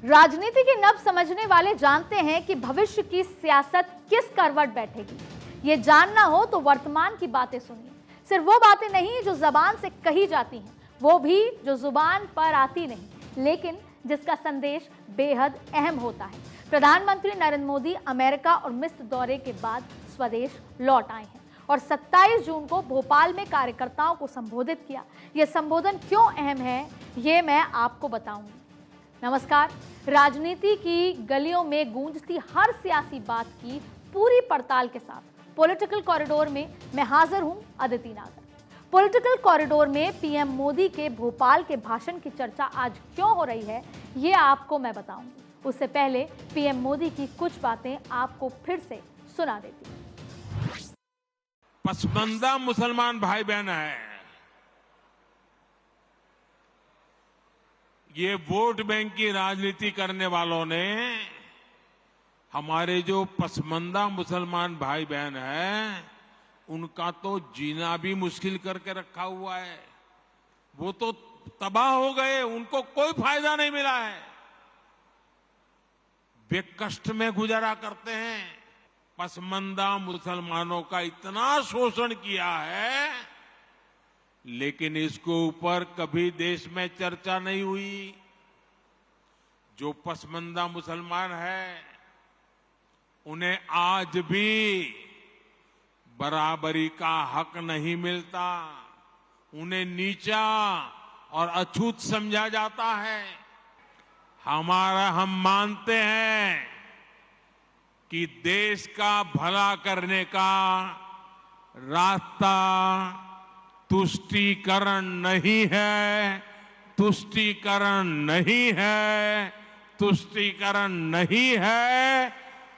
राजनीति की नब समझने वाले जानते हैं कि भविष्य की सियासत किस करवट बैठेगी। ये जानना हो तो वर्तमान की बातें सुनिए। सिर्फ वो बातें नहीं जो जबान से कही जाती हैं, वो भी जो जुबान पर आती नहीं, लेकिन जिसका संदेश बेहद अहम होता है। प्रधानमंत्री नरेंद्र मोदी अमेरिका और मिस्र दौरे के बाद स्वदेश लौट आए हैं और 27 जून को भोपाल में कार्यकर्ताओं को संबोधित किया। यह संबोधन क्यों अहम है, ये मैं आपको बताऊंगी। नमस्कार। राजनीति की गलियों में गूंजती हर सियासी बात की पूरी पड़ताल के साथ पॉलिटिकल कॉरिडोर में मैं हाजिर हूं, अदिति नागर। पॉलिटिकल कॉरिडोर में पीएम मोदी के भोपाल के भाषण की चर्चा आज क्यों हो रही है, ये आपको मैं बताऊंगी। उससे पहले पीएम मोदी की कुछ बातें आपको फिर से सुना देती हूं। पसमानदा मुसलमान भाई बहन है, ये वोट बैंक की राजनीति करने वालों ने हमारे जो पसमानदा मुसलमान भाई बहन हैं, उनका तो जीना भी मुश्किल करके रखा हुआ है। वो तो तबाह हो गए, उनको कोई फायदा नहीं मिला है। वे कष्ट में गुजारा करते हैं। पसमानदा मुसलमानों का इतना शोषण किया है, लेकिन इसके ऊपर कभी देश में चर्चा नहीं हुई। जो पसमानदा मुसलमान है, उन्हें आज भी बराबरी का हक नहीं मिलता। उन्हें नीचा और अछूत समझा जाता है। हम मानते हैं कि देश का भला करने का रास्ता तुष्टीकरण नहीं है, तुष्टीकरण नहीं है, तुष्टीकरण नहीं है।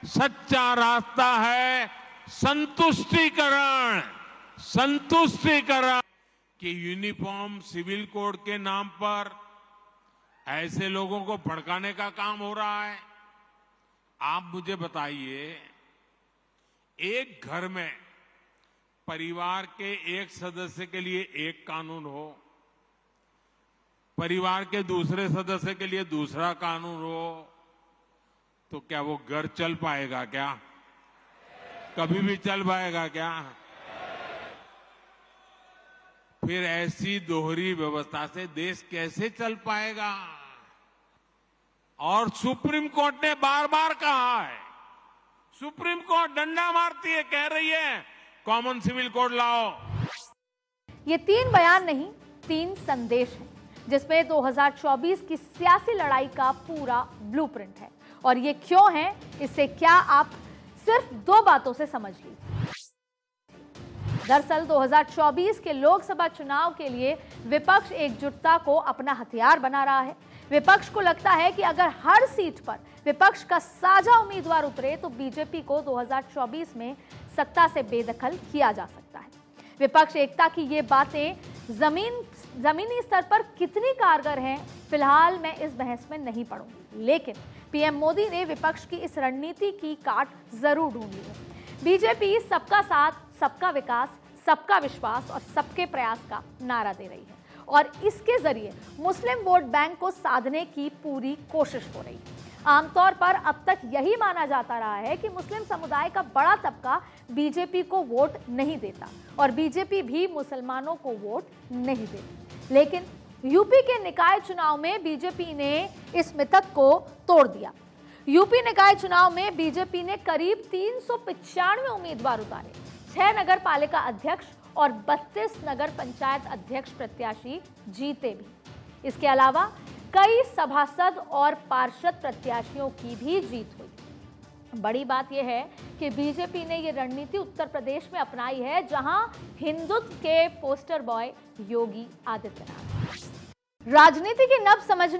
सच्चा रास्ता है संतुष्टीकरण। संतुष्टीकरण कि यूनिफॉर्म सिविल कोड के नाम पर ऐसे लोगों को भड़काने का काम हो रहा है। आप मुझे बताइए, एक घर में परिवार के एक सदस्य के लिए एक कानून हो, परिवार के दूसरे सदस्य के लिए दूसरा कानून हो, तो क्या वो घर चल पाएगा? क्या कभी भी चल पाएगा क्या? फिर ऐसी दोहरी व्यवस्था से देश कैसे चल पाएगा? और सुप्रीम कोर्ट ने बार बार कहा है, सुप्रीम कोर्ट डंडा मारती है, कह रही है कॉमन सिविल कोड लाओ। ये 3 बयान नहीं, 3 संदेश हैं, जिसमें 2024 की सियासी लड़ाई का पूरा ब्लूप्रिंट है। और ये क्यों है, इससे क्या आप सिर्फ 2 बातों से समझ लीजिए। दरअसल 2024 के लोकसभा चुनाव के लिए विपक्ष एकजुटता को अपना हथियार बना रहा है। विपक्ष को लगता है कि अगर हर सीट पर विपक्ष का साझा उम्मीदवार उतरे तो बीजेपी को 2024 में सत्ता से बेदखल किया जा सकता है। विपक्ष एकता की ये बातें जमीनी स्तर पर कितनी कारगर हैं, फिलहाल मैं इस बहस में नहीं पड़ूंगी, लेकिन पीएम मोदी ने विपक्ष की इस रणनीति की काट जरूर ढूंढ ली है। बीजेपी सबका साथ, सबका विकास, सबका विश्वास और सबके प्रयास का नारा दे रही है और इसके जरिए मुस्लिम वोट बैंक को साधने की पूरी कोशिश हो रही है। आमतौर पर अब तक यही माना जाता रहा है कि मुस्लिम समुदाय का बड़ा तबका बीजेपी को वोट नहीं देता और बीजेपी भी मुसलमानों को वोट नहीं देती। लेकिन यूपी के निकाय चुनाव में बीजेपी ने इस मिथक को तोड़ दिया। यूपी निकाय चुनाव में बीजेपी ने करीब 395 उम्मीदवार उतारे, 6 नगर पालिका अध्यक्ष और 32 नगर पंचायत अध्यक्ष प्रत्याशी जीते भी। इसके अलावा कई सभासद और पार्षद प्रत्याशियों की भी जीत हुई। बड़ी बात यह है कि बीजेपी ने यह रणनीति उत्तर प्रदेश में अपनाई है, जहां हिंदुत्व के पोस्टर बॉय योगी आदित्यनाथ। राजनीति की नब समझने